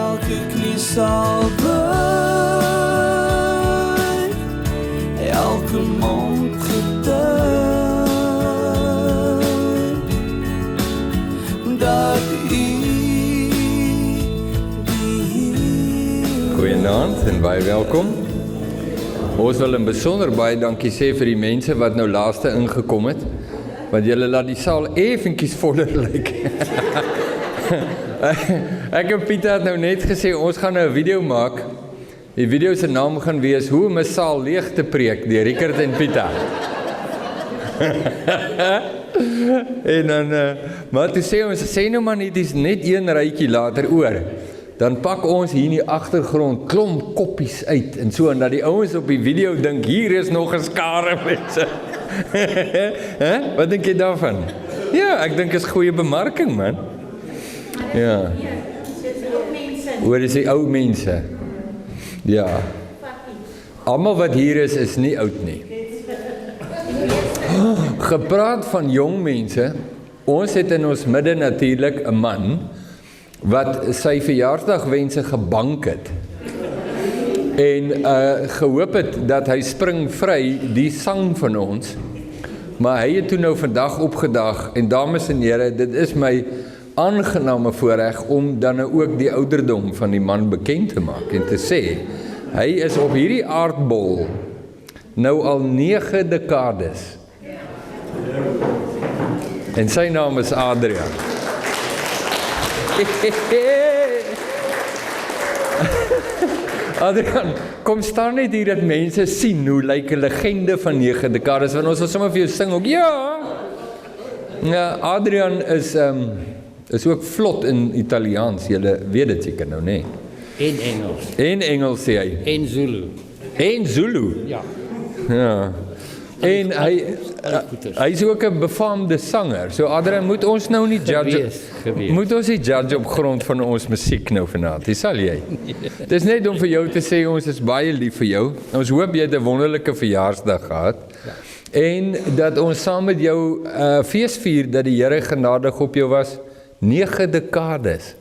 elke knie sal buig, elke mond getuig, dat U die Heer. Goeienaand en baie welkom. Ons wil in besonder baie dankie sê vir die mense wat nou laaste ingekom het, want julle laat die saal effentjies voller lyk. Ek en Pieter het nou net gesê, ons gaan nou 'n video maak. Die video se naam gaan wees, hoe om 'n saal leeg te preek, deur Rickert en Pieter. En dan, maar toe sê ons, sê nou maar net een rytjie later oor. Dan pak ons hier in die agtergrond klomp koppies uit en so, en dat die ouens op die video dink, hier is nog 'n skare mense. Wat dink jy daarvan? Ja, ek dink is goeie bemarking, man. Ja. Hoor, is die ou mense? Ja. Almal wat hier is nie oud nie. Gepraat van jong mense, ons het in ons midde natuurlik 'n man wat sy verjaarsdagwense gebank het en gehoop het dat hy spring vry die sang van ons, maar hy het toe nou vandag opgedag en dames en here, dit is my aangename voorreg om dan nou ook die ouderdom van die man bekend te maak en te sê, hy is op hierdie aardbol nou al 9 dekades en sy naam is Adrian. Adrian, kom staan net hier dat mense sien hoe lyk 'n legende van 9 dekades, want ons wil sommer vir jou sing ook, ja! Ja, Adrian is ook vlot in Italiaans, julle weet dit seker nou, nee. En Engels. En Engels sê hy. En Zulu. En Zulu? Ja. Ja. En hy is ook 'n befaamde sanger. So Adrian, moet ons nou nie judge. Gewees. Moet ons nie judge op grond van ons musiek nou vanaand. Dis sal jy. Dis net om vir jou te sê ons is baie lief vir jou. Ons hoop jy het 'n wonderlike verjaarsdag gehad. Ja. En dat ons saam met jou fees vier dat die Here genadig op jou was. 9 dekades.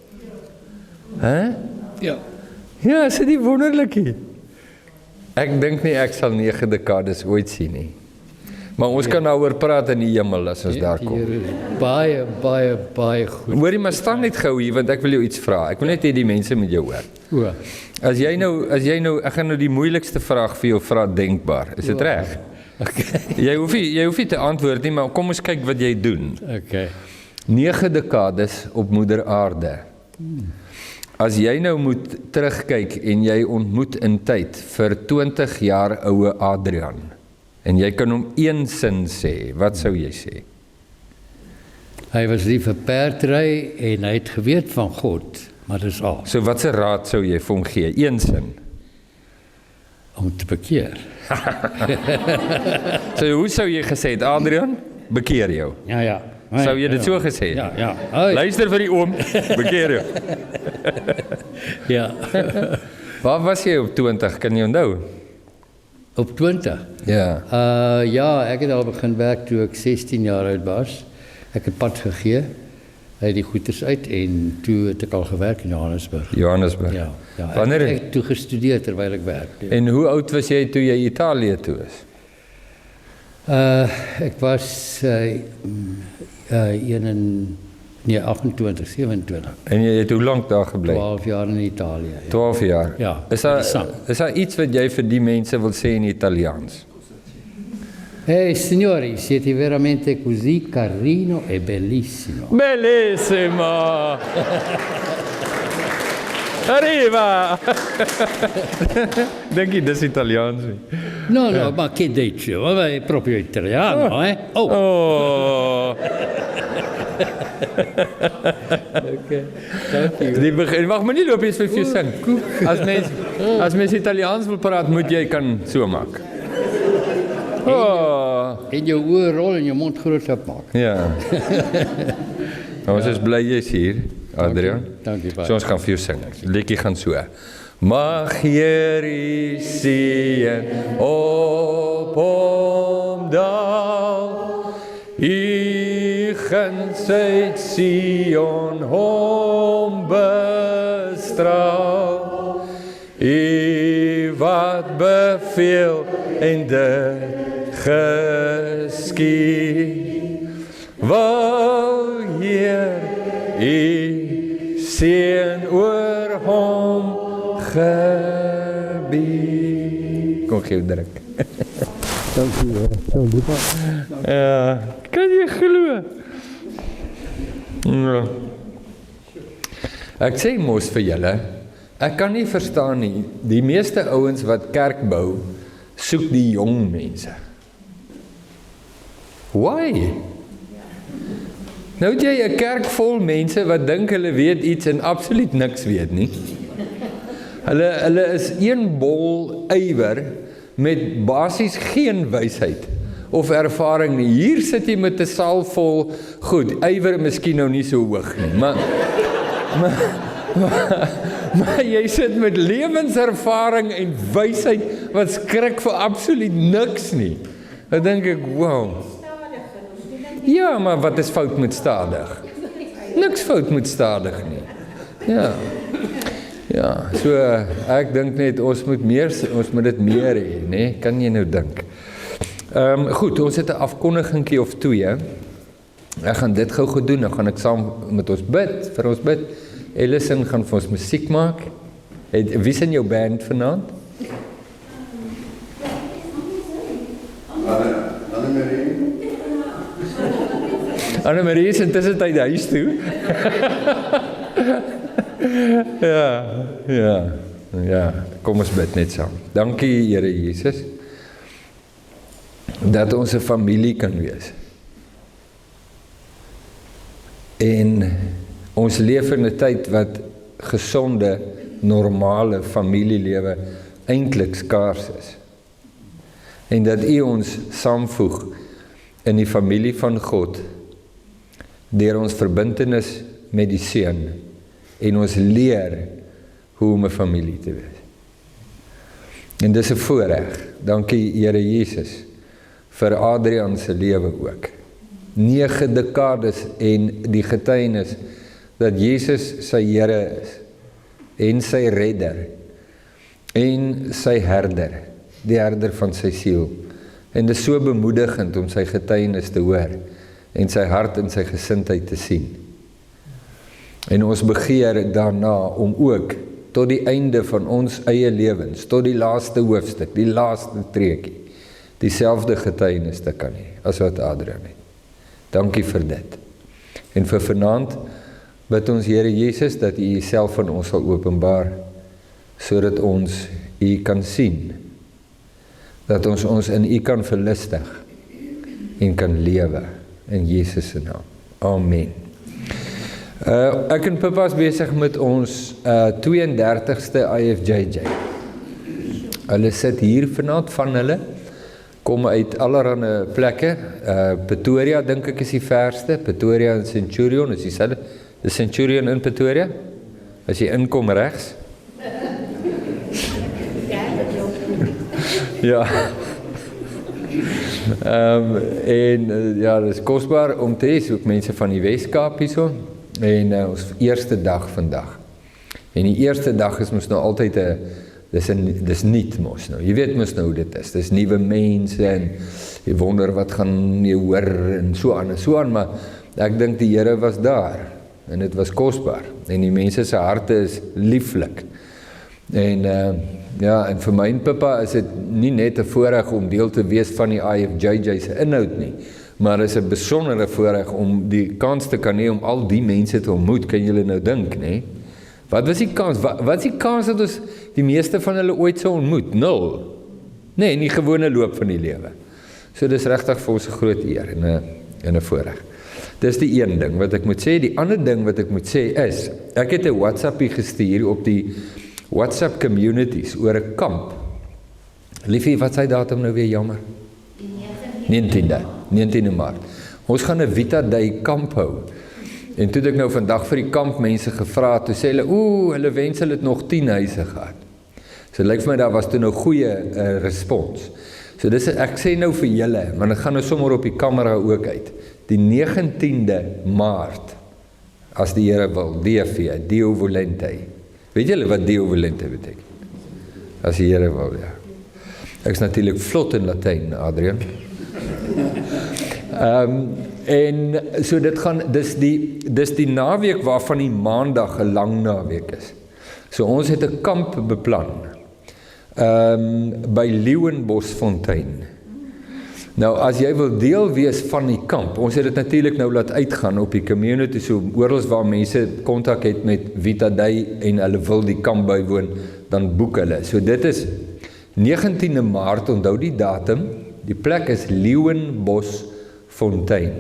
Hè? Ja. Ja, is dit nie wonderlikie? Ek dink nie ek sal 9 dekades ooit sien nie. Maar ons kan daaroor praat in die hemel as ons daar kom. Baie, baie, baie goed. Hoorie, maar staan net gou hier, want ek wil jou iets vra. Ek wil net hê die mense met jou hoor. O. As jy nou, ek gaan nou die moeilikste vraag vir jou vra denkbaar. Is dit reg? Okay. Jy hoef nie te antwoord nie, maar kom ons kyk wat jy doen. Okay. 9 dekades op moeder aarde. As jy nou moet terugkyk en jy ontmoet in tyd vir 20 jaar oue Adrian, en jy kan hom een sin sê, wat sou jy sê? Hy was lief vir perdry en hy het geweet van God, maar dis al. So wat se raad sou jy vir hom gee? Een sin. Om te bekeer. So hoe sou jy gesê het, Adrian, bekeer jou? Ja, ja. Sou jy dit so gesê? Ja, ja. Luister vir die oom, bekeer jou. Ja. Waar was jy op 20, kan jy onthou? Op 20? Ja. Ja, ek het al begin werk toe ek 16 jaar oud was. Ek het pad gegee uit die goeders uit en toe het ek al gewerk in Johannesburg. Johannesburg. Ja, ja. Wanneer? Ek het toe gestudeer terwyl ek werk. En hoe oud was jy toe jy Italië toe is? Ek was 28, 27. En jy het hoe lank daar gebly? 12 jaar in Italië. Ja. 12 jaar? Ja, Is daar iets wat jy vir die mense wil sê in Italiaans? Signori, siete veramente così carino e bellissimo. Bellissimo! Arriva! Denk je, dat is Italiaans. No, ma che dici? Vabbè, è proprio italiano, eh? Oh! Okay, dank je. Die mag maar nie loop eens vir jou sing. As mens Italiaans wil praat, moet jy kan so maak. En jou oor rol en jou mond groot opmaak. Ja. Ons is bly jy is hier, Adrian. Dankie baie. So ons gaan vir jou sing. Die liedjie gaan so. Mag hierdie seën op hom daal, u guns uit Sion hom bestaan. straal. U wat beveel en dit geskied. Wil Heer U seën oor hom gebied. Kom gee druk. Dankie. Ja, kan jy glo? Ja. Ek sê mos vir julle, ek kan nie verstaan nie, die meeste ouens wat kerk bou, soek die jong mense. Why? Nou het jy 'n kerk vol mense wat dink hulle weet iets en absoluut niks weet nie. Hulle is een bol ywer met basies geen wysheid of ervaring nie. Hier sit jy met 'n saal vol, goed, ywer miskien nou nie so hoog nie, maar jy sit met lewenservaring en wysheid wat skrik vir absoluut niks nie. Dan dink ek, wow. Ja, maar wat is fout met stadig? Niks fout met stadig nie. Ja, so ek dink net ons moet dit meer hê, né? Kan jy nou dink? Goed, ons het 'n afkondigingkie of twee. Ek gaan dit gou doen, dan gaan ek saam met ons bid, vir ons bid. Ellison gaan vir ons musiek maak. Wie is in jou band vanaand? Annemarie is intussen tyd huis toe. Ja, kom ons bid net saam. Dankie Here Jesus, dat ons 'n familie kan wees. En ons leef in 'n tyd wat gesonde, normale familielewe eintlik skaars is. En dat U ons saamvoeg in die familie van God, deur ons verbintenis met die Seun, en ons leer hoe om 'n familie te wees. En dis 'n voorreg. Dankie Here Jesus vir Adrian se lewe ook. 9 dekades en die getuienis dat Jesus sy Here is en sy redder en sy herder, die herder van sy siel. En dit is so bemoedigend om sy getuienis te hoor en sy hart en sy gesindheid te sien. En ons begeer daarna om ook tot die einde van ons eie lewens, tot die laaste hoofstuk, die laaste treukie, dieselfde getuienis te kan hê as wat Adrian het. Dankie vir dit. En vir vanaand bid ons Here Jesus dat U Uself aan ons sal openbaar, sodat ons U kan sien, dat ons in U kan verlustig en kan lewe in Jesus se naam. Amen. Ek en Pippa is besig met ons 32ste IFJJ. Hulle sit hier vanaand, van hulle kom uit allerhande plekke. Pretoria dink ek is die verste. Pretoria en Centurion is dieselfde. Die Centurion in Pretoria. As jy inkom regs. Ja. Ja, dit is kosbaar om te hê, ook mense van die Weskaap hierso. En ons eerste dag vandag. En die eerste dag is mos nou altyd dis nuut mos nou. Jy weet mos nou hoe dit is. Dis nuwe mense en jy wonder wat gaan jy hoor en so aan, maar ek dink die Here was daar en dit was kosbaar en die mense se harte is lieflik. En en vir my en Pippa is dit nie net 'n voorreg om deel te wees van die IFJJ se inhoud nie, maar is 'n besondere voorreg om die kans te kan hê om al die mense te ontmoet. Kan julle nou dink, nê? Wat was die kans? Wat is die kans dat ons die meeste van hulle ooit sou ontmoet? 0. Nee, in die gewone loop van die lewe. So dis regtig vir ons 'n groot eer en 'n voorreg. Dis die een ding wat ek moet sê. Die ander ding wat ek moet sê is, ek het 'n WhatsAppie gestuur op die WhatsApp communities oor 'n kamp. Liefie, wat sy datum nou weer jammer? 19de Maart. Ons gaan 'n Vita Day kamp hou. En toe het ek nou vandag vir die kampmense gevra, toe sê hulle, hulle wens hulle het nog 10 huise gehad. So lyk vir my daar was toe nou goeie respons. So dis, ek sê nou vir julle, maar dit gaan nou sommer op die kamera ook uit. Die 19de Maart, as die Here wil, DV, Deo Volente, Weet julle wat Deo volente beteken? As die Here wil, ja. Ek is natuurlik vlot in Latyn, Adrian. En so dit gaan, dis die naweek waarvan die maandag 'n lang naweek is. So ons het 'n kamp beplan, by Leeuwenbosfontein. Nou as jy wil deel wees van die kamp, ons het dit natuurlik nou laat uitgaan op die community, so oral waar mense kontak het met Vitadei en hulle wil die kamp bywoon, dan boek hulle. So dit is 19de Maart, onthou die datum, die plek is Leeuwenbosfontein.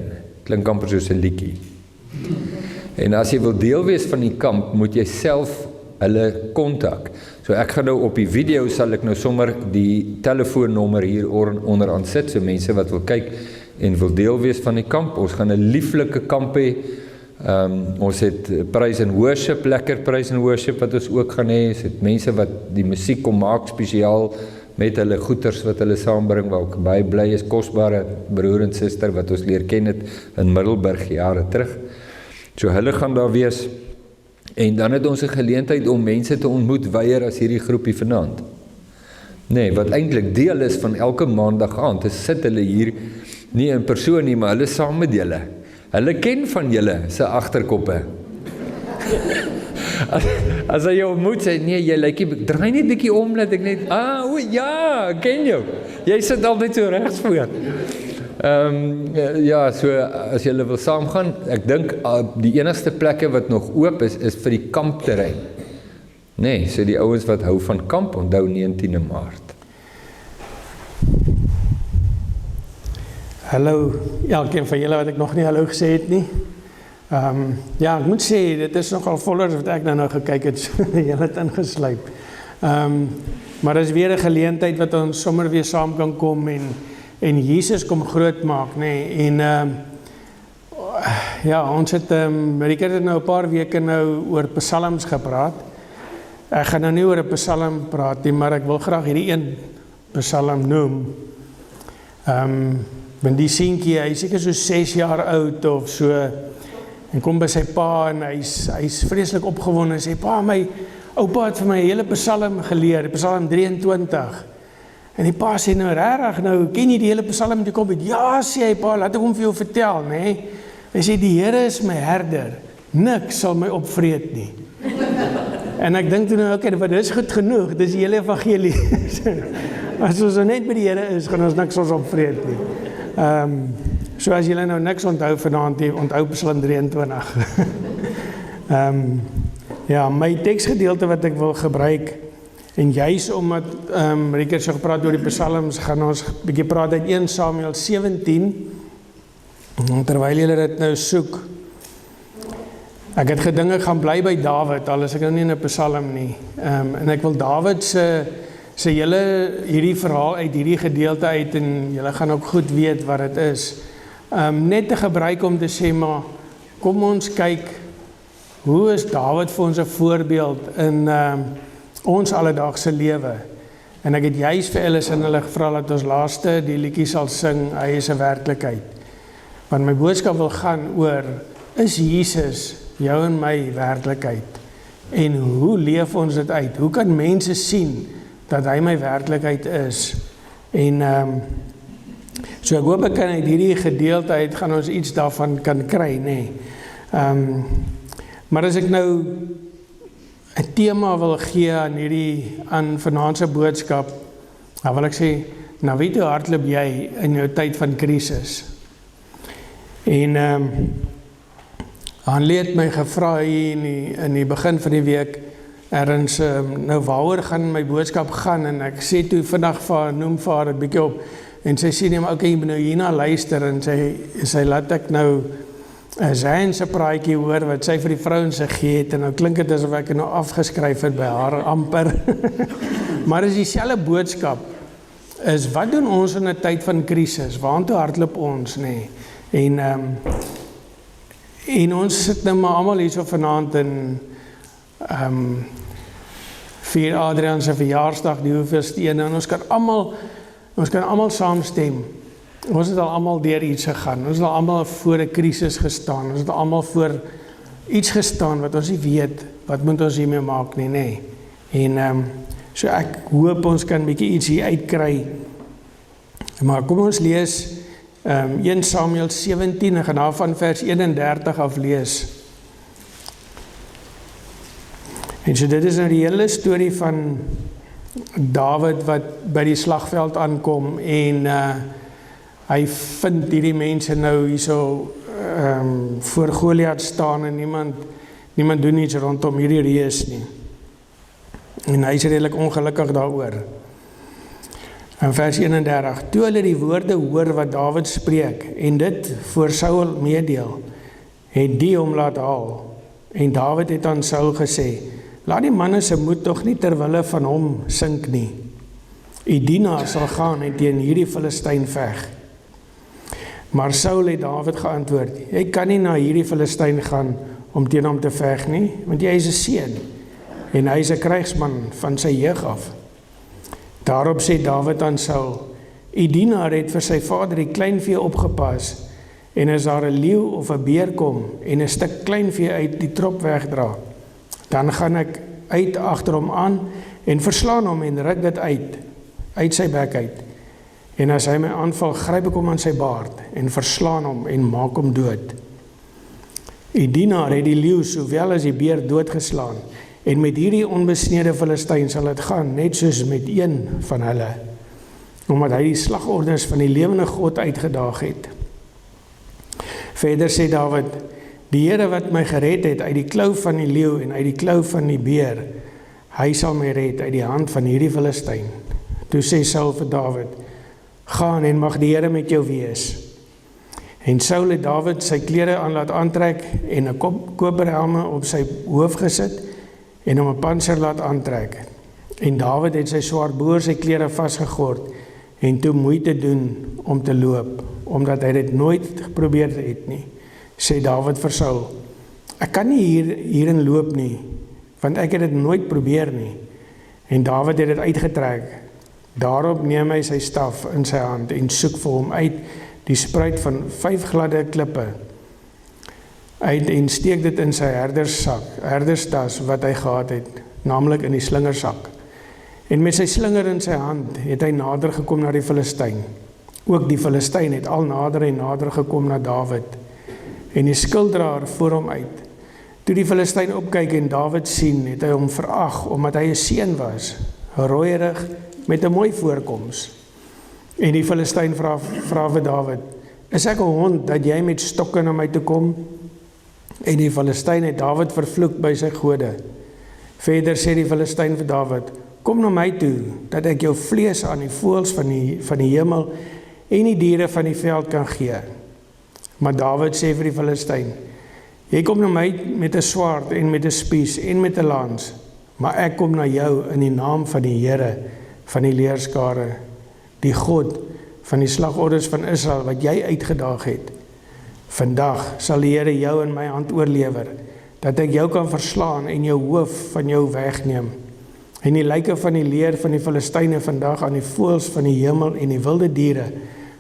Klink amper soos 'n liedjie. En as jy wil deel wees van die kamp, moet jy self hulle kontak. So ek gaan nou op die video, sal ek nou sommer die telefoonnommer hier onderaan sit, so mense wat wil kyk en wil deel wees van die kamp. Ons gaan 'n lieflike kamp hê. Ons het praise and worship, lekker praise and worship wat ons ook gaan hê. Ons het mense wat die musiek kom maak spesiaal met hulle goeters wat hulle saambring, waar ek baie bly is, kosbare broer en suster wat ons leer ken het in Middelburg jare terug. So hulle gaan daar wees. En dan het ons 'n geleentheid om mense te ontmoet weier as hierdie groepie vanaand. Nee, wat eintlik deel is van elke maandag aand, is sit hulle hier, nie in persoon nie, maar hulle saam met julle. Hulle ken van julle se agterkoppe. As hy jou ontmoet, sê, nee, jy lyk, draai net 'n bietjie om, dat ek net, o ja, ken jou. Jy sit altyd so regs voor. Ja, so as julle wil saamgaan, ek dink die enigste plekke wat nog oop is vir die kampterrein. Nee, so die ouens wat hou van kamp, onthou 19de Maart. Hallo, elkeen van julle wat ek nog nie hallo gesê het nie. Ja, ek moet sê, dit is nogal voller wat ek nou gekyk het, so julle het ingesluip. Maar dit is weer 'n geleentheid wat ons sommer weer saam kan kom en Jesus kom groot maak, nee, en ja, ons het, Rikert het nou 'n paar weke nou oor psalms gepraat. Ek gaan nou nie oor 'n psalm praat nie, maar ek wil graag hierdie een psalm noem. Want die seentjie, hy is seker so 6 jaar oud of so, en kom by sy pa en hy's vreeslik opgewonde en sê, pa, my oupa het vir my 'n hele psalm geleer, Psalm 23. En die pa sê, nou regtig, nou ken jy die hele psalm die kom uit? Ja, sê hy, pa, laat ek hom vir jou vertel, nee. Hy sê, die Here is my herder, niks sal my opvreet nie. En ek dink toe nou, okay, dit is goed genoeg, dis die hele evangelie. As ons net by die Here is, gaan ons niks ons opvreet nie. So as julle nou niks onthou vanaand, onthou Psalm 23. Ja, my teksgedeelte wat ek wil gebruik, en juis omdat Rikert so gepraat oor die psalms, gaan ons 'n bietjie praat uit 1 Samuel 17, terwyl julle dit nou soek. Ek het gedink ek gaan bly by Dawid, al is ek nou nie in 'n psalm nie. En ek wil Dawid se julle hierdie verhaal uit hierdie gedeelte uit, en julle gaan ook goed weet wat dit is. Net te gebruik om te sê, maar kom ons kyk, hoe is Dawid vir ons 'n voorbeeld in ons alledaagse lewe? En ek het juist vir Ellis en hulle gevra dat ons laaste die liedjie sal sing, hy is 'n werklikheid. Want my boodskap wil gaan oor, is Jesus jou en my werklikheid? En hoe leef ons dit uit? Hoe kan mense sien dat hy my werklikheid is? En so ek hoop ek kan uit hierdie gedeelte uit gaan ons iets daarvan kan kry, nee. Maar as ek nou 'n tema wil gee aan vanaand se boodskap, dan wil ek sê, nou weet hoe hardloop jy in jou tyd van krisis? En Hanlie het my gevra hier in die begin van die week, ergens, nou waaroor gaan my boodskap gaan, en ek sê toe vandag noem vir haar 'n bietjie op, en sy sê, nee, maar okay, jy moet nou hierna luister, en sy laat ek nou Zayn se praatjie hoor, wat sy vir die vrouens gegee het, en nou klink dit asof ek nou afgeskryf het by haar amper. Maar is dieselfde boodskap, is wat doen ons in 'n tyd van krisis, waartoe hardloop ons, nee, en ons sit nou maar almal hier so vanaand in vier Adrian se verjaarsdag, die hoeveelste een, en ons kan almal saamstem. Ons het al almal deur iets gegaan. Ons het al almal voor 'n krisis gestaan. Ons het al almal voor iets gestaan wat ons nie weet, wat moet ons hiermee maak nie, nê. En so ek hoop ons kan bietjie iets hier uitkry. Maar kom ons lees 1 Samuel 17, ek gaan daar van vers 31 af lees. En so dit is nou die hele storie van Dawid wat by die slagveld aankom en hy vind hierdie mense nou hierso voor Goliat staan en niemand doen iets rondom hierdie reus nie. En hy is redelik ongelukkig daaroor. In vers 31, toe hulle die woorde hoor wat Dawid spreek en dit voor Saul meedeel, het die hom laat haal. En Dawid het aan Saul gesê, laat die manne se moed tog nie ter wille van hom sink nie. U dienaar sal gaan en teen hierdie Filistyn veg. Maar Saul het Dawid geantwoord, jy kan nie na hierdie Filistyn gaan om teen hom te veg nie, want jy is 'n seun en hy is 'n krygsman van sy jeug af. Daarop sê Dawid aan Saul, u dienaar het vir sy vader die kleinvee opgepas, en as daar 'n leeu of 'n beer kom en 'n stuk kleinvee uit die trop wegdra, dan gaan ek uit agter hom aan en verslaan hom en ruk dit uit sy bek uit. En as hy my aanval, gryp ek hom aan sy baard en verslaan hom en maak hom dood. Die dienaar het die leeu sowel as die beer doodgeslaan, en met hierdie onbesnede Filistyn sal dit gaan, net soos met een van hulle, omdat hy die slagorders van die lewende God uitgedaag het. Verder sê Dawid, die Here wat my gered het uit die klou van die leeu en uit die klou van die beer, hy sal my red uit die hand van hierdie Filistyn. Toe sê Saul vir Dawid, gaan en mag die Here met jou wees. En Saul het Dawid sy klere aan laat aantrek en 'n koperhelm op sy hoof gesit en hom 'n pantser laat aantrek. En Dawid het sy swaard bo sy klere vasgegord en toe moeite doen om te loop, omdat hy dit nooit geprobeer het nie. Sê Dawid vir Saul, ek kan nie hierin loop nie, want ek het dit nooit probeer nie. En Dawid het dit uitgetrek. Daarop neem hy sy staf in sy hand en soek vir hom uit die spruit van 5 gladde klippe uit en steek dit in sy herderstas wat hy gehad het, naamlik in die slingersak. En met sy slinger in sy hand het hy nader gekom na die Filistyn. Ook die Filistyn het al nader en nader gekom na Dawid en die skilddraer voor hom uit. Toe die Filistyn opkyk en Dawid sien, het hy hom verag omdat hy 'n seun was, rooierig met 'n mooi voorkoms. En die Filistyn vra vir Dawid, is ek 'n hond dat jy met stokke na my toe kom? En die Filistyn het Dawid vervloek by sy gode. Verder sê die Filistyn vir Dawid, kom na my toe, dat ek jou vlees aan die voëls van die hemel en die diere van die veld kan gee. Maar Dawid sê vir die Filistyn, jy kom na my met 'n swaard en met 'n spies en met 'n lans, maar ek kom na jou in die naam van die Here van die leerskare, die God van die slagorders van Israel wat jy uitgedaag het. Vandag sal die Here jou in my hand oorlewer, dat ek jou kan verslaan en jou hoof van jou wegneem. En die lyke van die leer van die Filistyne vandag aan die voëls van die hemel en die wilde diere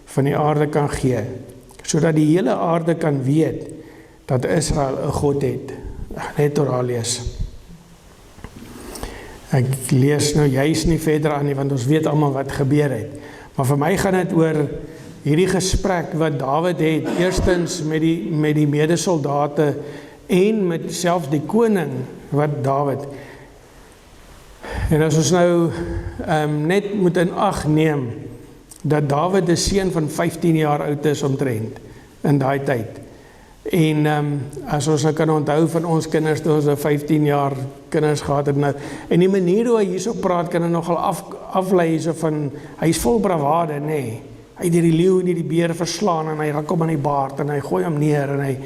van die aarde kan gee, sodat die hele aarde kan weet dat Israel 'n God het. Net door lees. Ek lees nou juist nie verder aan nie, want ons weet almal wat gebeur het. Maar vir my gaan dit oor hierdie gesprek wat Dawid het, eerstens met die medesoldate en met selfs die koning wat Dawid. En as ons nou net moet in ag neem dat Dawid 'n seun van 15 jaar oud is omtrent in daai tyd. En as ons nou kan onthou van ons kinders toe ons 15 jaar kinders gehad het nou, en die manier hoe hy hierso praat kan hy nogal aflei hierso van, hy is vol bravade, nee. Hy het die leeu en die beer verslaan en hy ruk hom aan die baard en hy gooi hom neer en hy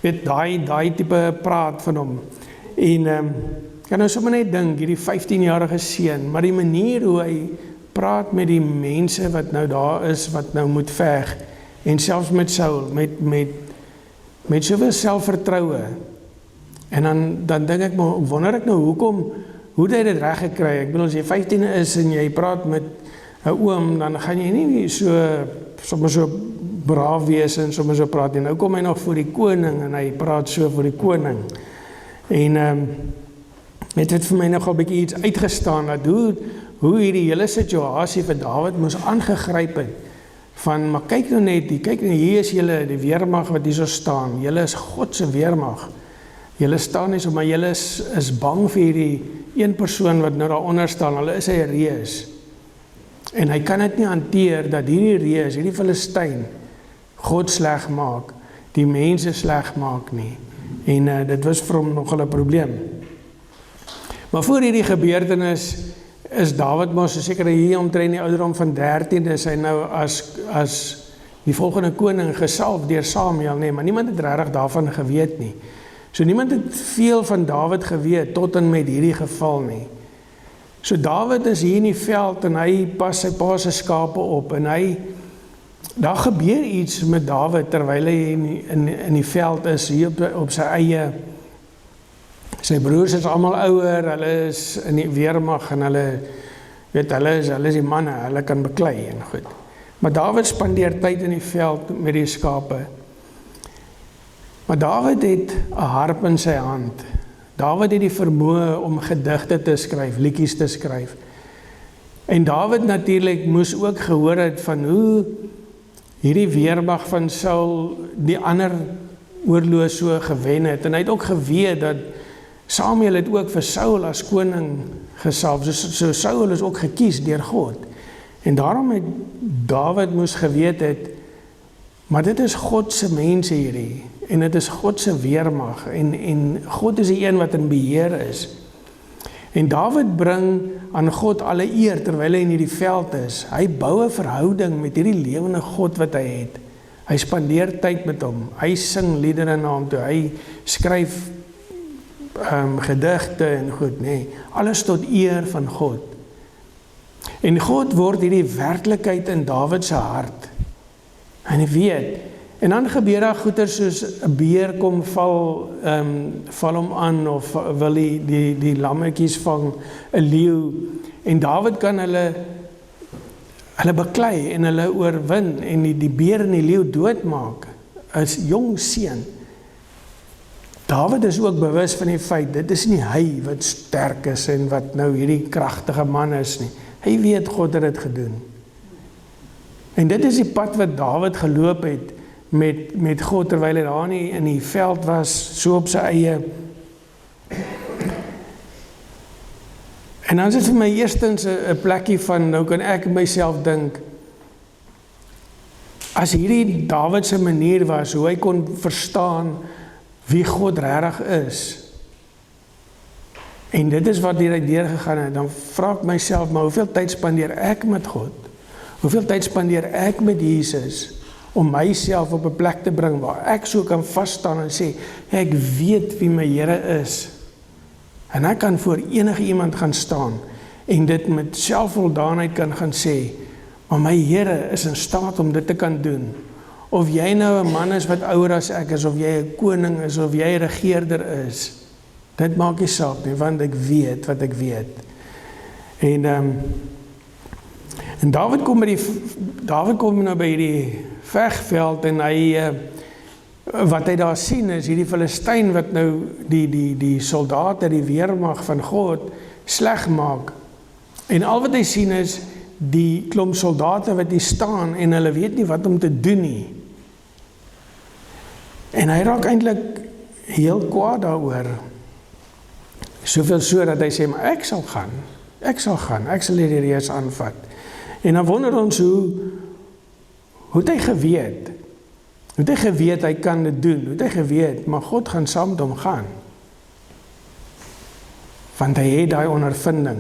weet daai tipe praat van hom. En kan nou sommer net dink, hierdie 15-jarige seun, maar die manier hoe hy praat met die mense wat nou daar is, wat nou moet veg, en selfs met Saul, met soveel selfvertroue. En dan dink ek, maar wonder ek nou hoe het hy dit reg gekry? Ek bedoel, as jy 15 is en jy praat met 'n oom, dan gaan jy nie so braaf wees en sommer so praat. En nou kom hy nog voor die koning en hy praat so voor die koning. En het vir my nogal 'n bietjie iets uitgestaan dat hoe hierdie hele situasie vir Dawid moes aangegryp het. Van, maar kyk nou net, hier is julle, die weermag wat hier so staan. Julle is God se weermag. Julle staan nie so, maar julle is bang vir hierdie een persoon wat nou daaronder staan. Hulle is 'n reus. En hy kan dit nie hanteer dat hierdie reus, hierdie Filistyn, God sleg maak, die mense sleg maak nie. En dit was vir hom nogal 'n probleem. Maar voor hierdie gebeurtenis is Dawid mos seker hier omtrent die ouderdom van 13 is hy nou as die volgende koning gesalf deur Samuel, nee, maar niemand het regtig daarvan geweet nie. So niemand het veel van Dawid geweet tot en met hierdie geval nie. So Dawid is hier in die veld en hy pas sy pa se skape op en daar gebeur iets met Dawid terwyl hy in die veld is hier op sy eie. Sy broers is almal ouer, hulle is in die weermag en hulle is die manne, hulle kan beklei en goed. Maar Dawid spandeer tyd in die veld met die skape. Maar Dawid het 'n harp in sy hand. Dawid het die vermoë om gedigte te skryf, liedjies te skryf. En Dawid natuurlik moes ook gehoor het van hoe hierdie weermag van Saul die ander oorloë so gewen het. En hy het ook geweet dat Samuel het ook vir Saul as koning gesalf. So Saul is ook gekies deur God. En daarom het Dawid moes geweet het, maar dit is God se mense hierdie. En dit is God se weermag. En God is die een wat in beheer is. En Dawid bring aan God alle eer terwyl hy in hierdie veld is. Hy bou 'n verhouding met hierdie lewende God wat hy het. Hy spandeer tyd met hom. Hy sing liedere na hom toe. Hy skryf gedigte en goed, nee. Alles tot eer van God. En God word hierdie werklikheid in Dawid se hart. En hy weet. En dan gebeur daar goeie soos 'n beer kom val hom aan of wil die lammetjies vang, 'n leeu. En Dawid kan hulle beklei en hulle oorwin en die beer en die leeu doodmaak as jong seun. Dawid is ook bewus van die feit, dit is nie hy wat sterk is en wat nou hierdie kragtige man is nie. Hy weet God het dit gedoen. En dit is die pad wat Dawid geloop het met God terwyl hy daar in die veld was, so op sy eie. En dan is dit vir my eerstens 'n plekkie van, nou kan ek myself dink, as hierdie Dawid se manier was, hoe hy kon verstaan wie God regtig is. En dit is wat hy deurgegaan het, dan vra ek myself, maar hoeveel tyd spandeer ek met God? Hoeveel tyd spandeer ek met Jesus om myself op 'n plek te bring waar ek so kan vas staan en sê, ek weet wie my Here is. En ek kan voor enige iemand gaan staan en dit met selfvoldaanheid kan gaan sê, maar my Here is in staat om dit te kan doen. Of jy nou 'n man is wat ouer as ek is, of jy 'n koning is, of jy 'n regeerder is, dit maak nie saak nie, want ek weet wat ek weet. En Dawid kom nou by die vegveld en wat hy daar sien is hierdie Filistyn wat nou die soldate, die weermag van God sleg maak. En al wat hy sien is die klomp soldate wat hier staan en hulle weet nie wat om te doen nie. En hy raak eintlik heel kwaad daaroor. Soveel so dat hy sê, maar ek sal gaan, ek sal hierdie reus aanvat. En dan wonder ons hoe het hy geweet? Hoe het hy geweet hy kan dit doen? Hoe het hy geweet, maar God gaan saam met hom gaan? Want hy het daai ondervinding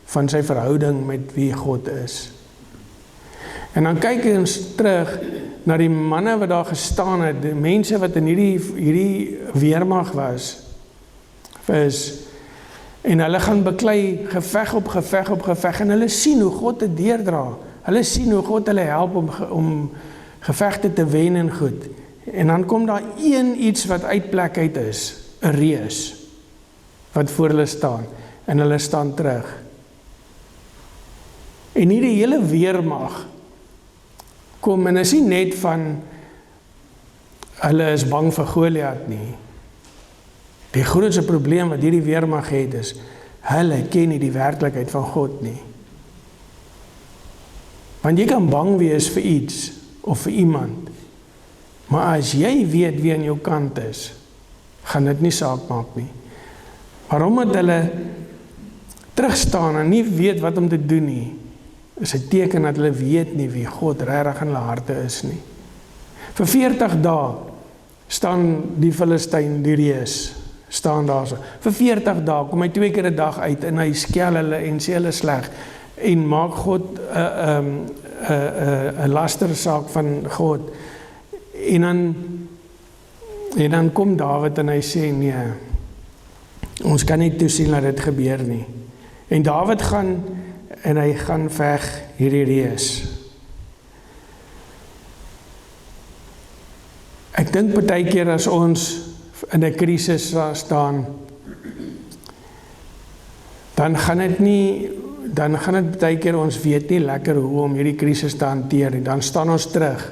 van sy verhouding met wie God is. En dan kyk ons terug na die manne wat daar gestaan het, die mense wat in hierdie weermag was, en hulle gaan beklei geveg op geveg, en hulle sien hoe God dit deurdra. Hulle sien hoe God hulle help om gevegte te wen en goed. En dan kom daar iets wat uitplek uit is, 'n reus, wat voor hulle staan, en hulle staan terug. En hierdie hele weermag kom, en is nie net van, hulle is bang vir Goliat nie. Die grootste probleem wat hierdie weermag het is, hulle ken nie die werklikheid van God nie. Want jy kan bang wees vir iets, of vir iemand, maar as jy weet wie aan jou kant is, gaan dit nie saak maak nie. Maar omdat hulle terugstaan en nie weet wat om te doen nie, is 'n teken dat hulle weet nie wie God regtig in hulle harte is nie. Vir 40 dae staan die Filistyn, die reus, staan daar so. Vir 40 dae kom hy 2 keer 'n dag uit en hy skel hulle en sê hulle sleg en maak God 'n lastersaak van God. En dan kom Dawid en hy sê nee, ons kan nie toesien dat dit gebeur nie. En Dawid gaan en hy gaan veg hierdie reus. Ek dink partykeer as ons in 'n krisis staan, dan gaan dit partykeer ons weet nie lekker hoe om hierdie krisis te hanteer nie. Dan staan ons terug.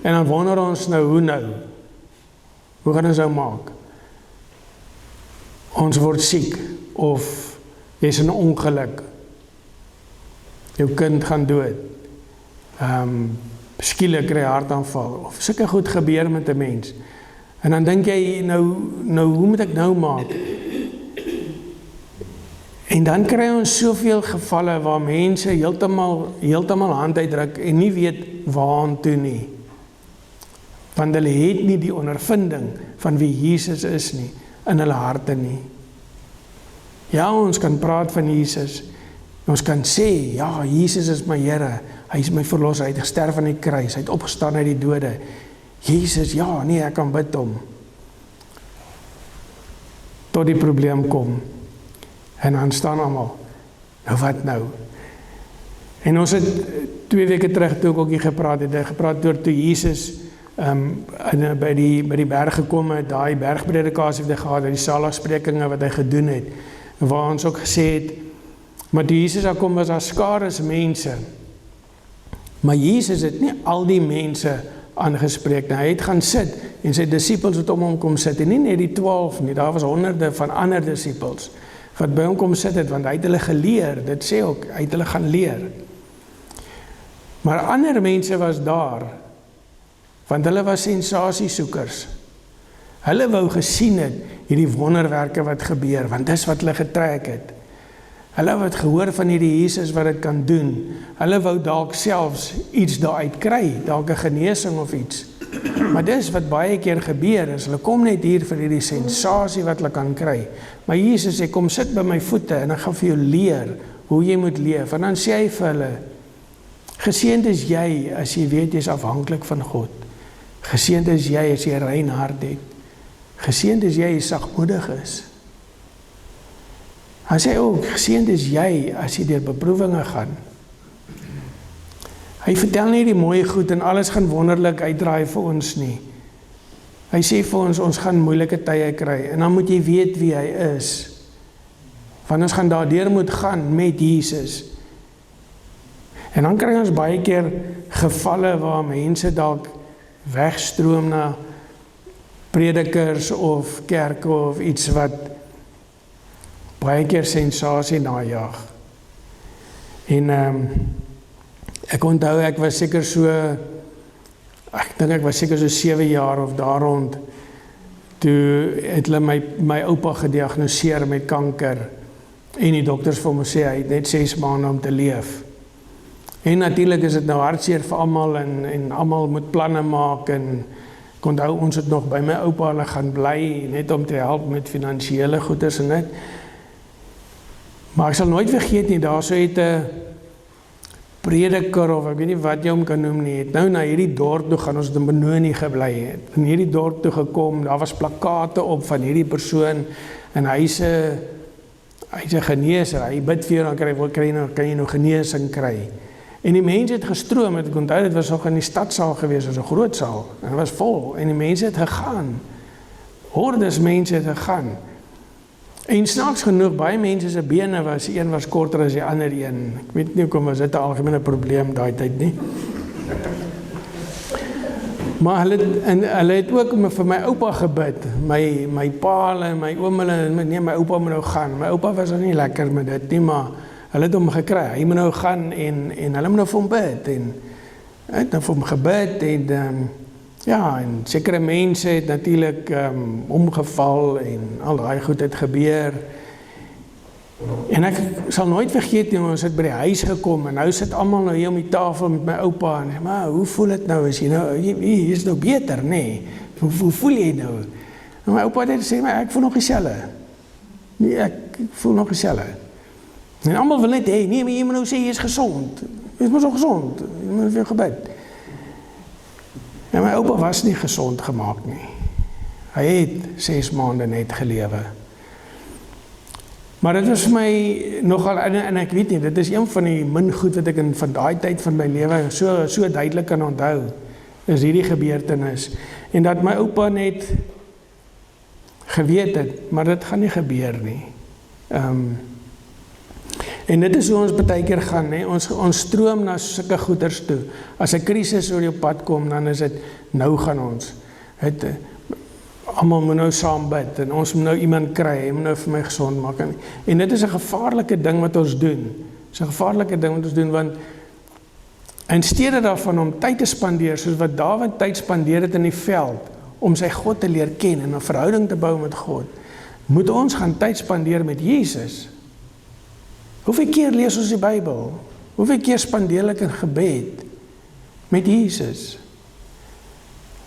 En dan wonder ons nou, hoe nou? Hoe gaan ons nou maak? Ons word siek, of jy's in 'n ongeluk. Jou kind gaan dood. Skielik kry hartaanval, of sulke goed gebeur met 'n mens. En dan dink jy, nou hoe moet ek nou maak? En dan kry ons soveel gevalle waar mense heeltemal hand uitdruk en nie weet waaraan toe nie. Want hulle het nie die ondervinding van wie Jesus is nie, in hulle harte nie. Ja, ons kan praat van Jesus. Ons kan sê, ja, Jesus is my Here. Hy is my verlosser, hy het gesterf aan die kruis, hy het opgestaan uit die dode. Jesus, ja, nee, ek kan bid hom. Tot die probleem kom. En dan staan almal, nou wat nou? En ons het 2 weke terug toe ek ook hier gepraat het, oor toe Jesus by die berg gekom het, daai bergpredikasie wat hy gehad het, die saligsprekinge wat hy gedoen het, waar ons ook gesê het, maar toe Jesus daar kom, was daar skares mense. Maar Jesus het nie al die mense aangespreek nie. Hy het gaan sit en sy disippels het om hom kom sit, en nie net die 12 nie, daar was honderde van ander disippels wat by hom kom sit het, want hy het hulle geleer, dit sê ook, hy het hulle gaan leer. Maar ander mense was daar, want hulle was sensasiesoekers. Hulle wou gesien het, hierdie wonderwerke wat gebeur, want dis wat hulle getrek het. Hulle het gehoor van hierdie Jesus wat dit kan doen. Hulle wou dalk selfs iets daaruit kry, dalk 'n genesing of iets. Maar dis wat baie keer gebeur is, hulle kom net hier vir hierdie sensasie wat hulle kan kry. Maar Jesus sê, kom sit by my voete en ek gaan vir jou leer hoe jy moet leef. En dan sê hy vir hulle, geseënd is jy as jy weet jy is afhanklik van God. Geseënd is jy as jy 'n rein hart het. Geseënd is jy as jy sagmoedig is. Hy sê ook, geseënd is jy as jy deur beproewinge gaan. Hy vertel nie die mooi goed en alles gaan wonderlik uitdraai vir ons nie. Hy sê vir ons, ons gaan moeilike tye kry en dan moet jy weet wie hy is. Want ons gaan daardeur moet gaan met Jesus. En dan kry ons baie keer gevalle waar mense dalk wegstroom na predikers of kerke of iets wat baie keer sensasie najag. En ek onthou, ek was seker so 7 jaar of daar rond, toe het hulle my oupa gediagnoseer met kanker, en die dokters vir my sê, hy het net 6 maande om te leef. En natuurlik is dit nou hartseer vir almal, en almal moet planne maak, en ek onthou, ons het nog by my oupa hulle gaan bly, net om te help met finansiële goeders en dit. Maar ek sal nooit vergeet nie, daar so het 'n prediker, of ek weet nie wat jy hom kan noem nie, het nou na hierdie dorp toe gaan, ons het in Benoni gebly het, in hierdie dorp toe gekom, daar was plakate op van hierdie persoon, en hy's 'n geneeser, hy bid vir jou, dan kan jy nou genesing kry. En die mense het gestroom, ek onthou, dit was nog in die stadsaal gewees, was 'n groot saal, en het was vol, en die mense het gegaan, hordes mense het gegaan. En snaaks genoeg, baie mense se bene was, een was korter as die ander een. Ek weet nie hoekom was dit 'n algemene probleem daai tyd nie. Maar hulle het ook vir my oupa gebid, my pa en my oom, nee, my oupa moet nou gaan. My oupa was nou nie lekker met dit nie, maar hulle het hom gekry. Hy moet nou gaan en hulle moet nou vir hom bid. En hy het nou vir hom gebid en ja, en sekere mense het natuurlik omgeval en al daai goed het gebeur. En ek sal nooit vergeet nie, ons het by die huis gekom en nou sit almal nou hier om die tafel met my oupa en maar hoe voel dit nou as jy nou hier is nou beter, nee. Hoe voel jy nou? En my oupa het sê maar ek voel nog dieselfde. Nee, ek voel nog dieselfde. En almal wil net hê, nee, maar jy moet nou sê jy is gesond. Jy is mos so gesond. Jy moet weer gebid. En my oupa was nie gesond gemaak nie. Hy het 6 maande net gelewe. Maar dit was vir my nogal, en ek weet nie, dit is een van die min goed wat ek van daai tyd van my lewe so duidelik kan onthou, is hierdie gebeurtenis. En dat my oupa net geweet het, maar dit gaan nie gebeur nie. En dit is hoe ons baie keer gaan, nee? Ons stroom na sulke goeders toe. As 'n krisis oor jou pad kom, dan is dit, nou gaan ons. Almal moet nou saam bid, en ons moet nou iemand kry, hy moet nou vir my gesond maak. En dit is 'n gevaarlike ding wat ons doen. Dit is 'n gevaarlike ding wat ons doen, want in steede daarvan om tyd te spandeer, soos wat Dawid tyd spandeer het in die veld, om sy God te leer ken en 'n verhouding te bou met God, moet ons gaan tyd spandeer met Jesus. Hoeveel keer lees ons die Bybel? Hoeveel keer spandeer ek in gebed met Jesus?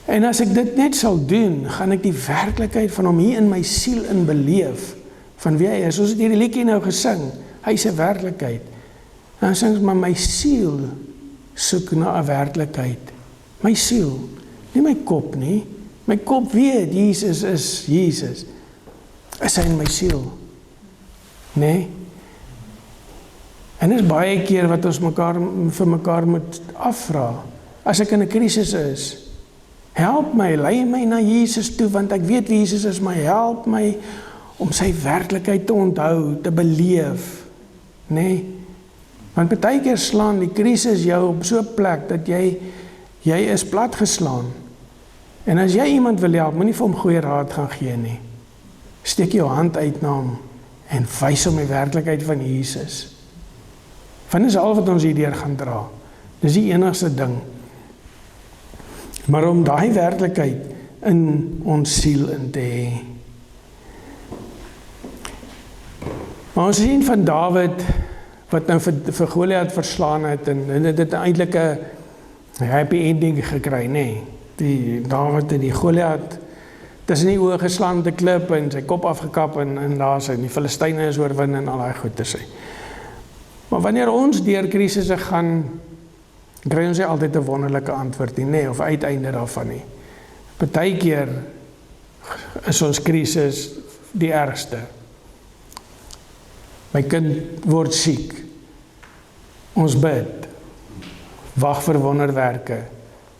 En as ek dit net sal doen, gaan ek die werklikheid van hom hier in my siel in beleef, van wie hy is. Ons het hierdie liedjie nou gesing, hy is 'n werklikheid. En dan sing ons, maar my siel soek na 'n werklikheid. My siel, nie my kop nie. My kop weet, Jesus is Jesus. Is hy in my siel? Nee? En dit is baie keer wat ons vir mekaar moet afvra. As ek in 'n krisis is, help my, lei my na Jesus toe, want ek weet wie Jesus is, maar help my om sy werklikheid te onthou, te beleef. Nee? Want baie keer slaan die krisis jou op so 'n plek, dat jy is platgeslaan. En as jy iemand wil help, moenie vir hom goeie raad gaan gee nie. Steek jou hand uit na hom, en wys hom die werklikheid van Jesus. Want dis al wat ons hierdeur gaan dra. Dis die enigste ding. Maar om daai werklikheid in ons siel in te hê. Maar ons sien van Dawid, wat nou vir Goliat verslaan het, en dit het eintlik 'n happy ending gekry, nee. Die Dawid het die Goliat tussen die oë geslaan met 'n klip, en sy kop afgekap, en daar sy, die Filistyne is oorwin, en al daai goed te sê. Maar wanneer ons deur krisisse gaan, kry ons nie altyd 'n wonderlike antwoord nie, nee, of uiteinde daarvan nie. Partykeer is ons krisis die ergste. My kind word siek. Ons bid. Wag vir wonderwerke.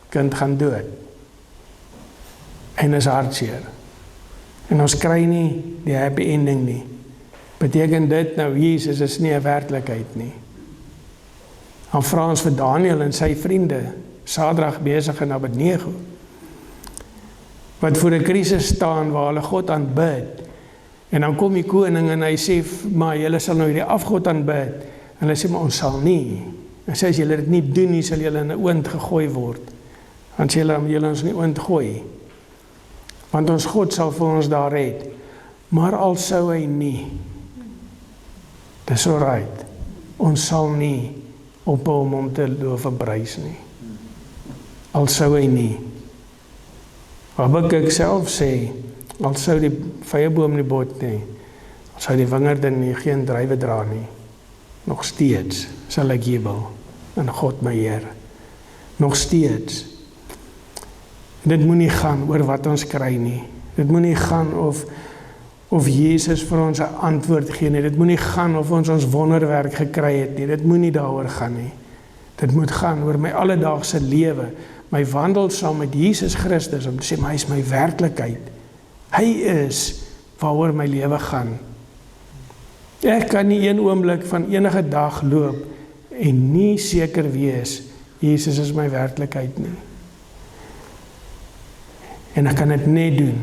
Kind gaan dood. En is hartseer. En ons kry nie die happy ending nie. Beteken dit nou, Jesus is nie 'n werklikheid nie. Dan vra ons vir Daniel en sy vriende, Sadrag, Mesach en Abednego, wat voor 'n krisis staan waar hulle God aanbid. En dan kom die koning en hy sê, maar julle sal nou hierdie afgod aanbid. En hulle sê, maar ons sal nie. En sê, as julle dit nie doen nie, sal julle in 'n oond gegooi word. Dan sê julle ons in die oond gooi. Want ons God sal vir ons daar red. Maar al sou hy nie. Dis alright. Ons sal nie ophou om te loof en prys nie. Al sou hy nie. Habakuk self sê, al sou die vyeboom nie bot nie, al sou die wingerde nie geen druiwe dra nie, nog steeds sal ek jubel in God my Heer. Nog steeds. Dit moet nie gaan oor wat ons kry nie. Dit moet nie gaan of Jesus vir ons 'n antwoord gee nie. Dit moet nie gaan of ons wonderwerk gekry het nie. Dit moet nie daaroor gaan nie. Dit moet gaan oor my alledaagse lewe, my wandel saam met Jesus Christus, om te sê, maar hy is my werklikheid. Hy is waaroor my lewe gaan. Ek kan nie een oomblik van enige dag loop en nie seker wees, Jesus is my werklikheid nie. En ek kan dit net doen.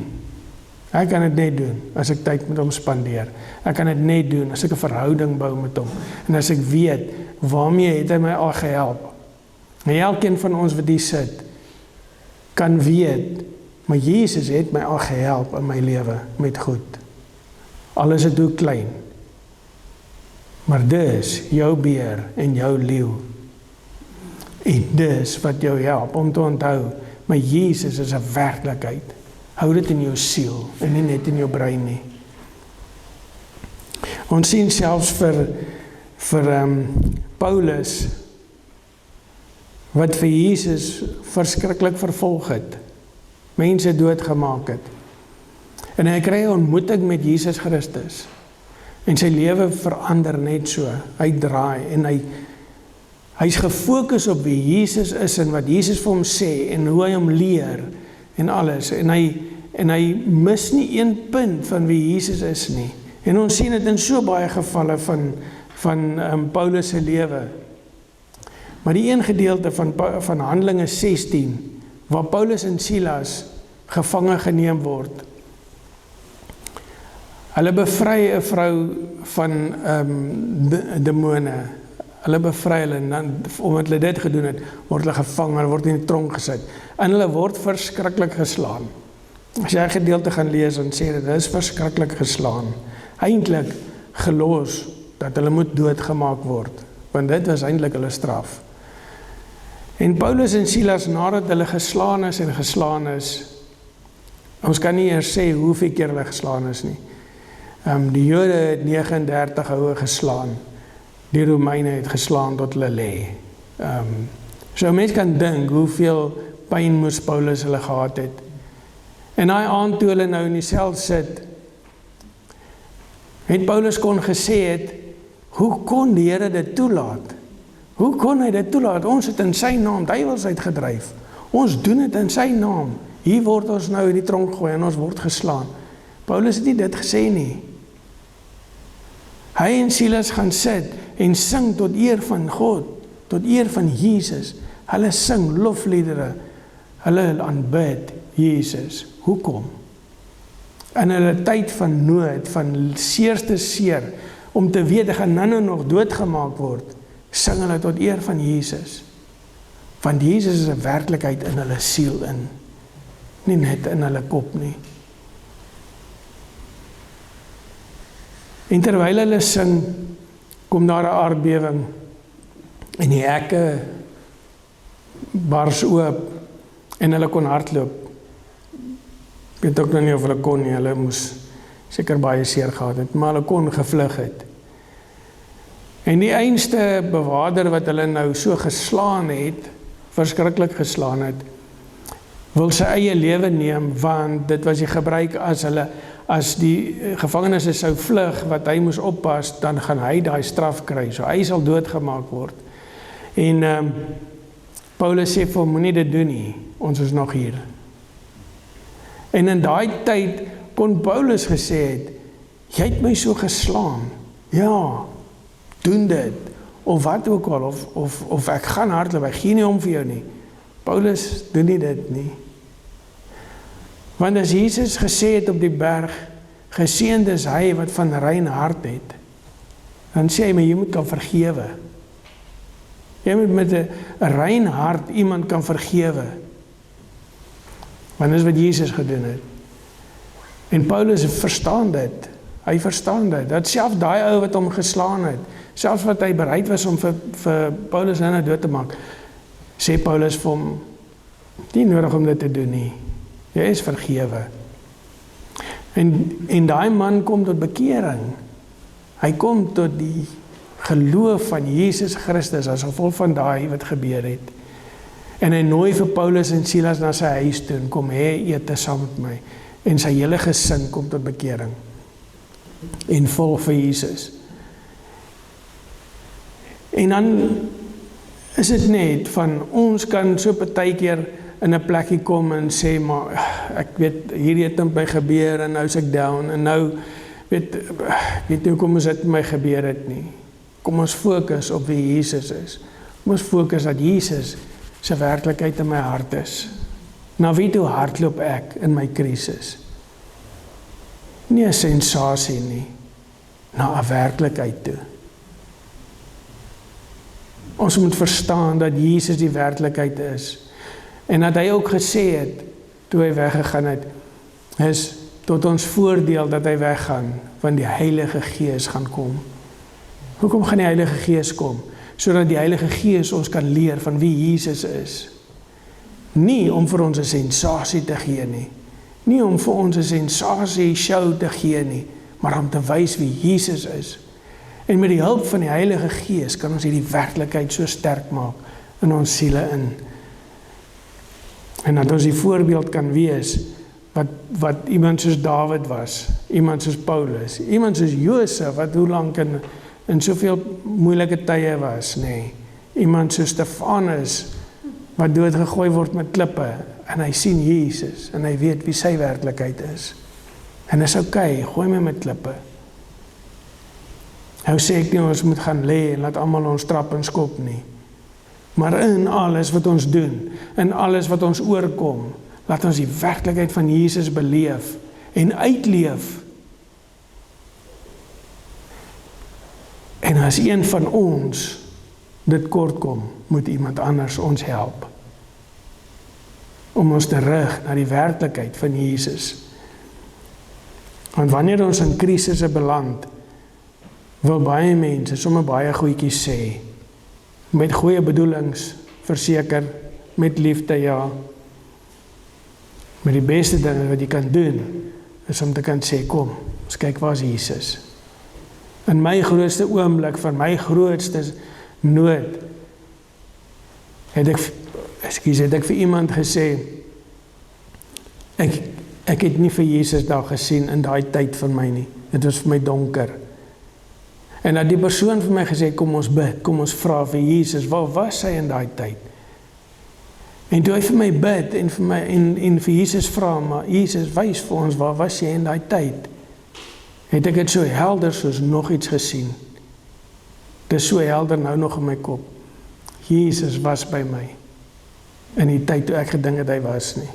Ek kan dit net doen as ek tyd met hom spandeer. Ek kan dit net doen as ek 'n verhouding bou met hom. En as ek weet, waarmee het hy my al gehelp. En elkeen van ons wat hier sit, kan weet, maar Jesus het my al gehelp in my lewe met goed. Al is dit hoe klein. Maar dis jou beer en jou leeu. En dis wat jou help om te onthou, maar Jesus is 'n werklikheid. Hou dit in jou siel en nie net in jou brein nie. Ons sien selfs vir Paulus wat vir Jesus verskriklik vervolg het. Mense doodgemaak het. En hy kry 'n ontmoeting met Jesus Christus. En sy lewe verander net so. Hy draai en hy's gefokus op wie Jesus is en wat Jesus vir hom sê en hoe hy hom leer en alles. En hy mis nie een punt van wie Jesus is nie. En ons sien dit in so baie gevalle van Paulus se lewe. Maar die een gedeelte van Handelinge 16, waar Paulus en Silas gevange geneem word. Hulle bevry 'n vrou van demone. Hulle bevry hulle, en dan, omdat hulle dit gedoen het, word hulle gevang, hulle word in die tronk gesit. En hulle word verskriklik geslaan. As jy 'n gedeelte gaan lees, dan sê dit is verskriklik geslaan. Eintlik gelos dat hulle moet doodgemaak word, want dit was eintlik hulle straf. En Paulus en Silas, nadat hulle geslaan is, ons kan nie eers sê hoeveel keer hulle geslaan is nie. Die Jode het 39 houe geslaan. Die Romeine het geslaan tot hulle lê. So mens kan dink hoeveel pyn moes Paulus hulle gehad het. En daai aand toe hulle nou in die sel sit, het Paulus kon gesê het, hoe kon die Here dit toelaat? Hoe kon hy dit toelaat? Ons het in sy naam duiwels uitgedryf. Ons doen dit in sy naam. Hier word ons nou in die tronk gegooi en ons word geslaan. Paulus het nie dit gesê nie. Hy en Silas gaan sit en sing tot eer van God, tot eer van Jesus. Hulle sing lofliedere. Hulle aanbid Jesus. Hoekom? In hulle tyd van nood, van seerste seer, om te weet, hy gaan nou nog doodgemaak word, sing hulle tot eer van Jesus. Want Jesus is 'n werklikheid in hulle siel in, nie net in hulle kop nie. En terwyl hulle sing, kom daar 'n aardbewing en die hekke bars oop en hulle kon hardloop. Ek weet ook nog nie of hulle kon nie, hulle moes seker baie seer gehad het, maar hulle kon gevlug het. En die einste bewaarder wat hulle nou so geslaan het, verskriklik geslaan het, wil sy eie lewe neem, want dit was die gebruik as die gevangenes sou vlug, wat hy moes oppas, dan gaan hy daai straf kry, so hy sal doodgemaak word. En Paulus sê vir hom, moenie dit doen nie, ons is nog hier. En in daai tyd kon Paulus gesê het, jy het my so geslaan, ja, doen dit, of wat ook al, of ek gaan hardloop, ek gee nie om vir jou nie. Paulus doen nie dit nie. Want as Jesus gesê het op die berg, geseënd is hy wat van rein hart het, dan sê hy, maar jy moet kan vergewe. Jy moet met 'n rein hart iemand kan vergewe. Want dis wat Jesus gedoen het. En Paulus verstaan dit. Hy verstaan dit. Dat self daai ou wat hom geslaan het, selfs wat hy bereid was om vir Paulus nou dood te maak, sê Paulus vir hom, nie nodig om dit te doen nie. Jy is vergewe. En daai man kom tot bekering. Hy kom tot die geloof van Jesus Christus as gevolg van daai wat gebeur het. En hy nooi vir Paulus en Silas na sy huis toe, kom ete saam met my. En sy hele gesin kom tot bekering. En volg vir Jesus. En dan is dit net van, ons kan so partykeer in 'n plekkie kom en sê, maar ek weet, hierdie het met my gebeur, en nou is ek down, en nou, weet nie hoekom is dit met my gebeur het nie. Kom ons fokus op wie Jesus is. Kom ons fokus dat Jesus sy werklikheid in my hart is. Na wie toe hardloop ek in my krisis? Nie 'n sensasie nie, na 'n werklikheid toe. Ons moet verstaan dat Jesus die werklikheid is, en dat hy ook gesê het, toe hy weggegaan het, is tot ons voordeel dat hy weggaan, want die Heilige Gees gaan kom. Hoekom gaan die Heilige Gees kom? Sodat die Heilige Gees ons kan leer van wie Jesus is. Nie om vir ons 'n sensasie te gee nie. Nie om vir ons 'n sensasie show te gee nie, maar om te wys wie Jesus is. En met die hulp van die Heilige Gees kan ons hierdie werklikheid so sterk maak in ons siele in. En dat ons die voorbeeld kan wees wat iemand soos Dawid was, iemand soos Paulus, iemand soos Josef wat hoe lank in soveel moeilike tye was, nee. Iemand soos Stefanus wat doodgegooi word met klippe en hy sien Jesus en hy weet wie sy werklikheid is. En is okay, gooi my met klippe. Nou sê ek nie ons moet gaan lê en laat almal ons trap en skop nie. Maar in alles wat ons doen, in alles wat ons oorkom, laat ons die werklikheid van Jesus beleef en uitleef. En as een van ons dit kort kom, moet iemand anders ons help. Om ons te rig na die werklikheid van Jesus. Want wanneer ons in krisisse beland, wil baie mense sommer baie goedjies sê, met goeie bedoelings, verseker, met liefde, ja. Maar die beste ding wat jy kan doen, is om te kan sê, kom, ons kyk waar is Jesus. In my grootste oomblik, van my grootste nood, het ek vir iemand gesê, ek het nie vir Jesus daar gesien in daai tyd van my nie. Dit was vir my donker. En dat die persoon vir my gesê, kom ons bid, kom ons vra vir Jesus, waar was hy in daai tyd? En toe hy vir my bid en vir Jesus vra, maar Jesus, wys vir ons, waar was jy in daai tyd? Het ek het so helder soos nog iets gesien. Dit is so helder nou nog in my kop. Jesus was by my in die tyd toe ek gedink het hy was nie.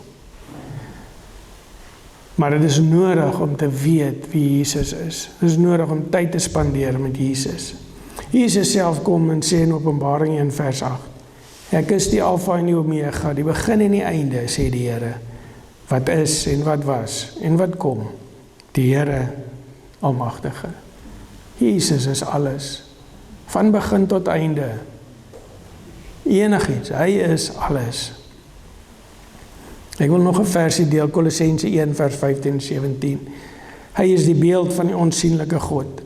Maar dit is nodig om te weet wie Jesus is. Dit is nodig om tyd te spandeer met Jesus. Jesus self kom en sê in Openbaring 1 vers 8, ek is die Alfa en die Omega, die begin en die einde, sê die Here, wat is en wat was en wat kom, die Here Almagtige. Jesus is alles, van begin tot einde, enigiets, hy is alles. Ek wil nog 'n versie deel, Kolossense 1 vers 15 en 17. Hy is die beeld van die onsigbare God,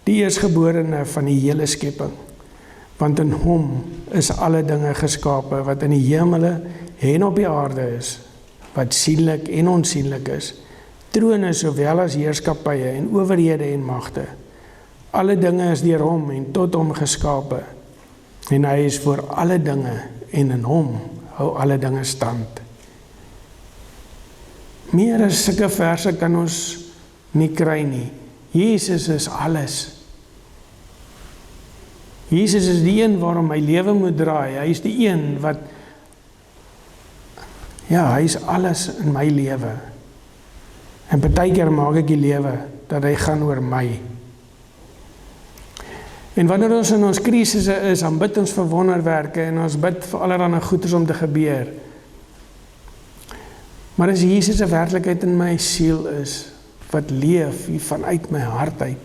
die eerstgeborene van die hele skepping, want in hom is alle dinge geskape wat in die hemele en op die aarde is, wat sienlik en onsienlik is, trone sowel as heerskappye en owerhede en magte. Alle dinge is deur hom en tot hom geskape, en hy is voor alle dinge en in hom hou alle dinge stand. Meer as sulke verse kan ons nie kry nie. Jesus is alles. Jesus is die een waarom my lewe moet draai. Hy is die een wat, ja, hy is alles in my lewe. En partykeer maak ek die lewe dat hy gaan oor my. En wanneer ons in ons krisisse is, dan bid ons vir wonderwerke en ons bid vir allerlei goeders om te gebeur. Maar as Jesus 'n werklikheid in my siel is, wat leef hier vanuit my hart uit,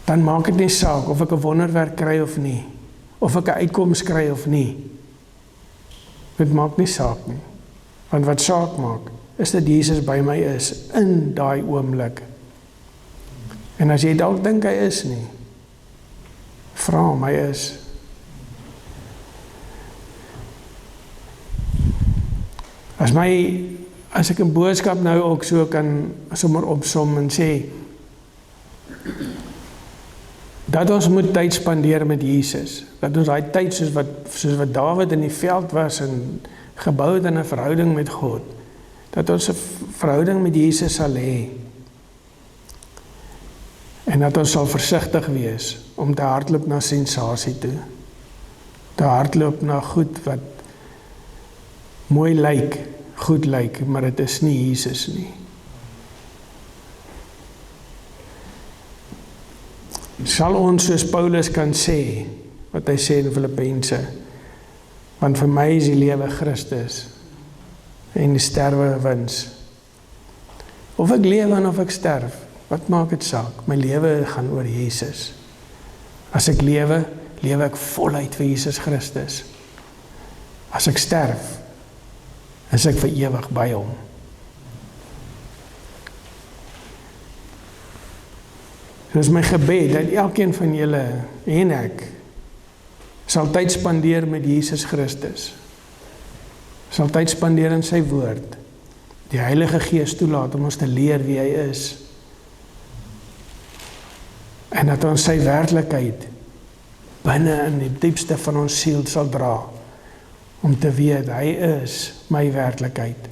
dan maak dit nie saak of ek 'n wonderwerk kry of nie, of ek 'n uitkoms kry of nie. Dit maak nie saak nie. Want wat saak maak, is dat Jesus by my is, in daai oomblik. En as jy dalk dink hy is nie, vra hom, hy is. As ek 'n boodskap nou ook so kan sommer opsom en sê, dat ons moet tyd spandeer met Jesus, dat ons daai tyd soos wat Dawid in die veld was en gebou het in 'n verhouding met God, dat ons 'n verhouding met Jesus sal hê, en dat ons sal versigtig wees om te hardloop na sensasie toe, te hardloop na goed mooi lyk, goed lyk, maar dit is nie Jesus nie. Sal ons soos Paulus kan sê, wat hy sê in Filippense, want vir my is die lewe Christus, en die sterwe wins. Of ek lewe en of ek sterf, wat maak dit saak? My lewe gaan oor Jesus. As ek lewe, lewe ek voluit vir Jesus Christus. As ek sterf, is ek vir ewig by hom. Dit is my gebed dat elkeen van julle en ek sal tyd spandeer met Jesus Christus. Sal tyd spandeer in sy woord. Die Heilige Gees toelaat om ons te leer wie hy is. En dat ons sy werklikheid binne in die diepste van ons siel sal dra. Om te weet, hy is my werklikheid.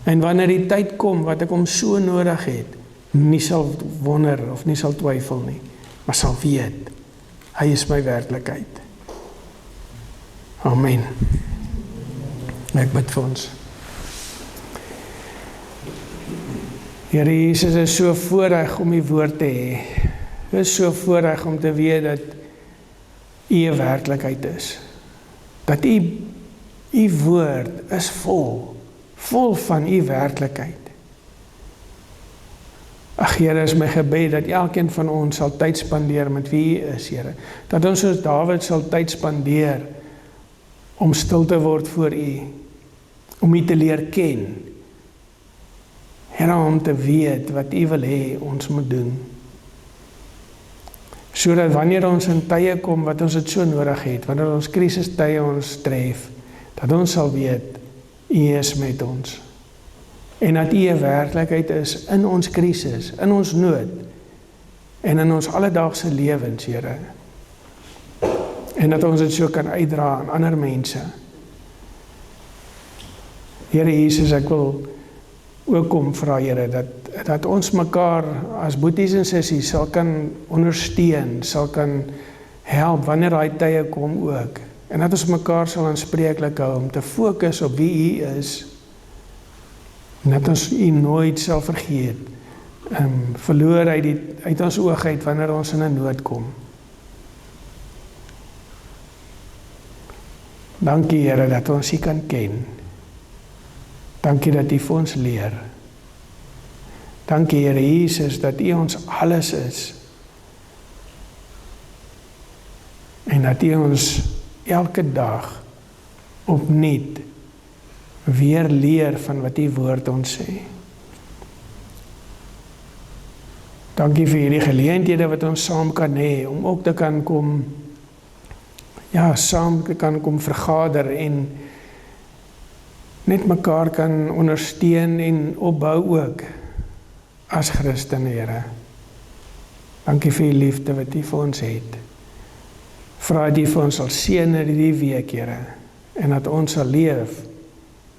En wanneer die tyd kom wat ek hom so nodig het, nie sal wonder of nie sal twyfel nie, maar sal weet, hy is my werklikheid. Amen. Ek bid vir ons. Here Jesus, is so voorreg om u woord te hê. Dit is so voorreg om te weet dat u 'n werklikheid is. Dat u woord is vol van u werklikheid. Ag Here, is my gebed dat elkeen van ons sal tyd spandeer met wie u is, Here. Dat ons soos Dawid sal tyd spandeer om stil te word voor u, om u te leer ken. Here, om te weet wat u wil hê ons moet doen. Sodat wanneer ons in tye kom wat ons dit so nodig het, wanneer ons krisistye ons tref, dat ons sal weet, u is met ons. En dat u 'n werklikheid is in ons krisis, in ons nood, en in ons alledaagse lewens, Here. En dat ons dit so kan uitdra aan ander mense. Here Jesus, ek wil ook kom vra, Here, dat ons mekaar as boeties en sissies sal kan ondersteun, sal kan help wanneer daai tye kom ook. En dat ons mekaar sal aanspreeklik hou om te fokus op wie u is. En dat ons u nooit sal vergeet, verloor uit ons oog uit wanneer ons in 'n nood kom. Dankie Here dat ons u kan ken. Dankie dat u vir ons leer. Dankie Here Jesus dat u ons alles is. En dat u ons elke dag opnuut weer leer van wat die woord ons sê. Dankie vir hierdie geleenthede wat ons saam kan hê, om ook te kan kom, saam te kan kom vergader en net mekaar kan ondersteun en opbou ook as Christen, Here. Dankie vir die liefde wat u vir ons het. Vra dat u vir ons sal seën in hierdie week, Here, en dat ons sal leef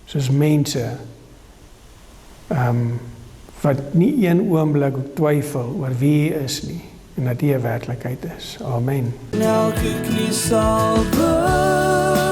soos mense wat nie een oomblik twyfel oor wie u is nie, en dat u 'n werklikheid is. Amen. Elke knie sal buig.